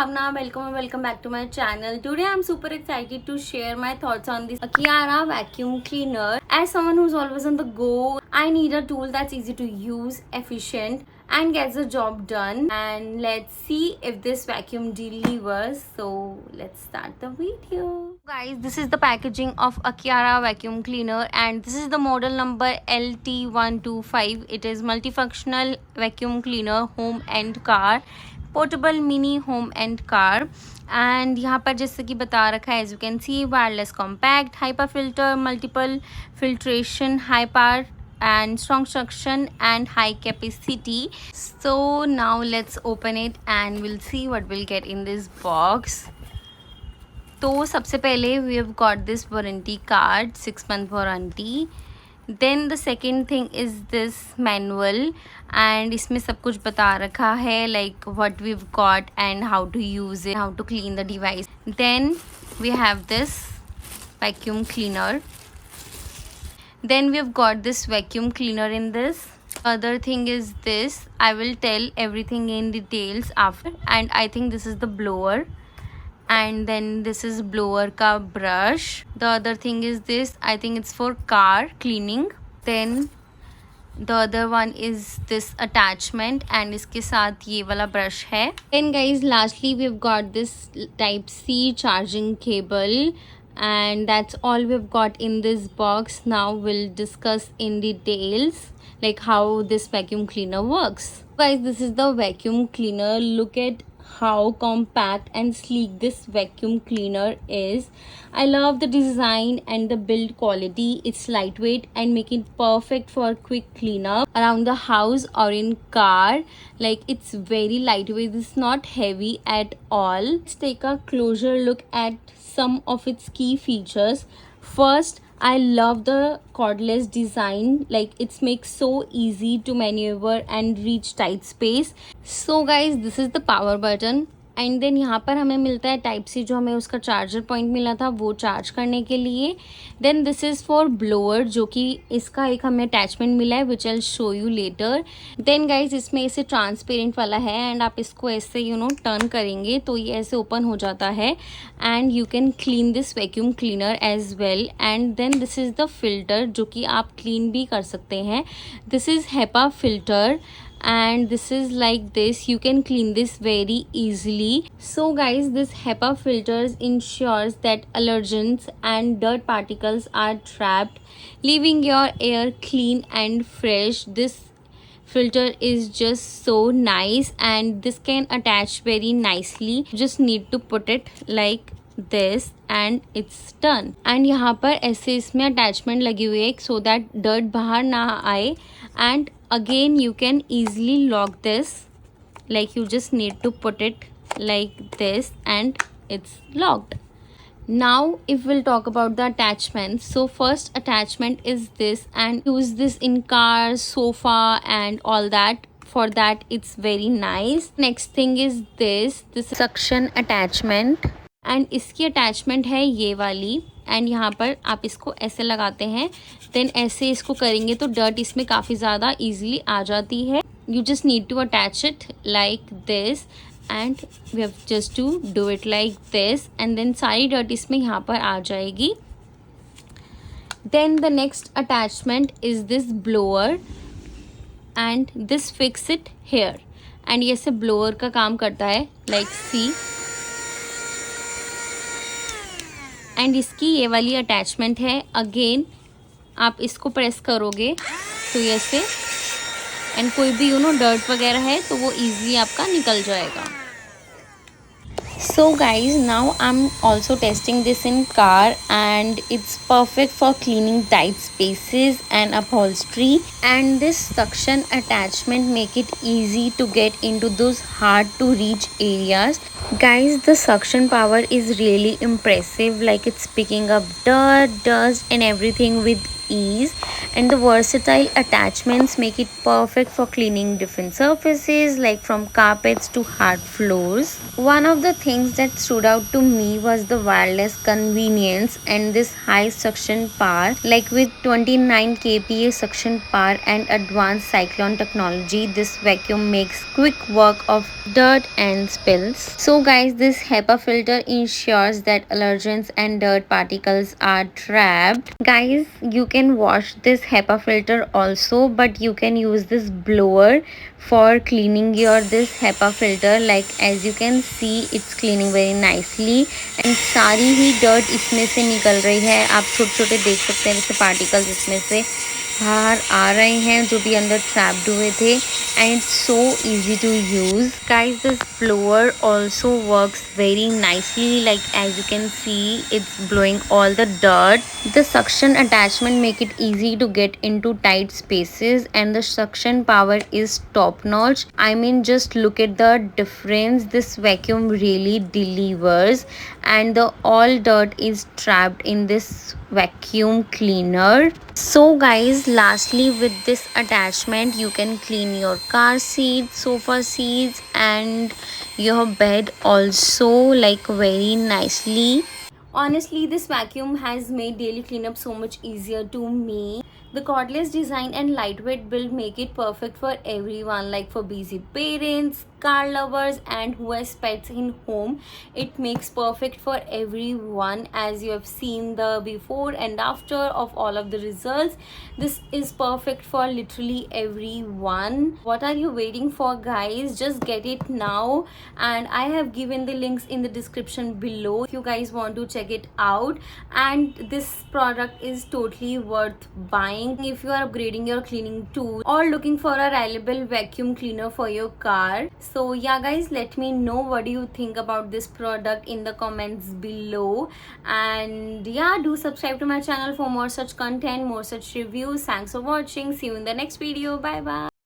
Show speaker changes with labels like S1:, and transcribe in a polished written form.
S1: Bhavna. Welcome and welcome back to my channel. Today I'm super excited to share my thoughts on this Akiara vacuum cleaner. As someone who's always on the go, I need a tool that's easy to use, efficient, and gets the job done. And let's see if this vacuum delivers. So let's start the video. Guys, this is the packaging of Akiara vacuum cleaner, and this is the model number LT125. It is multifunctional vacuum cleaner, home and car, portable mini home and car. And यहाँ पर जैसे कि बता रखा है, as you can see, wireless compact, hyper filter, multiple filtration, high power and strong suction and high capacity. So now let's open it and we'll see what we'll get in this box. तो सबसे पहले we have got this warranty card, 6 month warranty. Then the second thing is this manual, and इसमें सब कुछ बता रखा है, like what we've got and how to use it, how to clean the device. Then we have this vacuum cleaner. Then we've got this vacuum cleaner in this. Other thing is this, I will tell everything in details after. And I think this is the blower, and then this is blower ka brush. The other thing is this, I think it's for car cleaning. Then the other one is this attachment, and इसके साथ ये वाला brush है. Then guys, lastly we've got this type C charging cable, and that's all we've got in this box. Now we'll discuss in details like how this vacuum cleaner works. Guys, this is the vacuum cleaner. Look at how compact and sleek this vacuum cleaner is. I love the design and the build quality. It's lightweight and make it perfect for quick cleanup around the house or in car. Like, it's very lightweight, it's not heavy at all. Let's take a closer look at some of its key features. First, I love the cordless design. Like, it makes so easy to maneuver and reach tight space. So guys, this is the power button. And then यहाँ पर हमें मिलता है type सी, जो हमें उसका charger point मिला था वो चार्ज करने के लिए. Then this is for blower, जो कि इसका एक हमें अटैचमेंट मिला है which I show you later. Then guys, इसमें ऐसे ट्रांसपेरेंट वाला है, एंड आप इसको ऐसे टर्न करेंगे तो ये ऐसे ओपन हो जाता है, and you can clean this vacuum cleaner as well. And then this is the filter, जो कि आप क्लीन भी कर सकते हैं. This is HEPA filter, and this is like this, you can clean this very easily. So guys, this HEPA filters ensures that allergens and dirt particles are trapped, leaving your air clean and fresh. This filter is just so nice, and this can attach very nicely. Just need to put it like this and it's done. and यहाँ पर ऐसे इसमें attachment लगी हुई है so that dirt बाहर ना आए. and again, you can easily lock this, like you just need to put it like this and it's locked. Now if we'll talk about the attachments, so first attachment is this, and use this in cars, sofa and all that. For that, it's very nice. Next thing is this suction attachment, and इसकी attachment है ये वाली. And यहाँ पर आप इसको ऐसे लगाते हैं, देन ऐसे इसको करेंगे तो डर्ट इसमें काफ़ी ज़्यादा इजीली आ जाती है. You just need to attach it like this, and we have just to do it like this, and then सारी डर्ट इसमें यहाँ पर आ जाएगी. Then the next attachment is this blower, and this fix it here. एंड ये से blower का काम करता है, लाइक सी. एंड इसकी ये वाली अटैचमेंट है. अगेन आप इसको प्रेस करोगे तो ये से, एंड कोई भी डर्ट वगैरह है तो वो इजीली आपका निकल जाएगा. So guys, now I'm also testing this in car, and it's perfect for cleaning tight spaces and upholstery. And this suction attachment make it easy to get into those hard to reach areas. Guys, the suction power is really impressive. Like, it's picking up dirt, dust and everything with ease, and the versatile attachments make it perfect for cleaning different surfaces like from carpets to hard floors. One of the things that stood out to me was the wireless convenience and this high suction power, like with 29 kPa suction power and advanced cyclone technology. This vacuum makes quick work of dirt and spills. So guys, this HEPA filter ensures that allergens and dirt particles are trapped. Guys, you can wash this HEPA filter also, but you can use this blower for cleaning your this HEPA filter. Like as you can see, it's cleaning very nicely and सारी ही dirt इसमें से निकल रही है. आप छोटे छोटे देख सकते हैं जैसे particles इसमें से बाहर आ रहे हैं जो भी अंदर trapped हुए थे. And it's so easy to use. Guys, this blower also works very nicely. Like as you can see, it's blowing all the dirt. The suction attachment make it easy to get into tight spaces, and the suction power is top notch. I mean, just look at the difference. This vacuum really delivers, and the all dirt is trapped in this vacuum cleaner. So guys, lastly, with this attachment you can clean your car seats, sofa seats, and your bed also, like very nicely. Honestly, this vacuum has made daily cleanup so much easier to me. The cordless design and lightweight build make it perfect for everyone, like for busy parents, car lovers, and who has pets in home. It makes perfect for everyone. As you have seen the before and after of all of the results, this is perfect for literally everyone. What are you waiting for, guys? Just get it now, and I have given the links in the description below if you guys want to check it out. And this product is totally worth buying if you are upgrading your cleaning tool or looking for a reliable vacuum cleaner for your car. So yeah guys, let me know what do you think about this product in the comments below. And yeah, do subscribe to my channel for more such content, more such reviews. Thanks for watching. See you in the next video. Bye bye.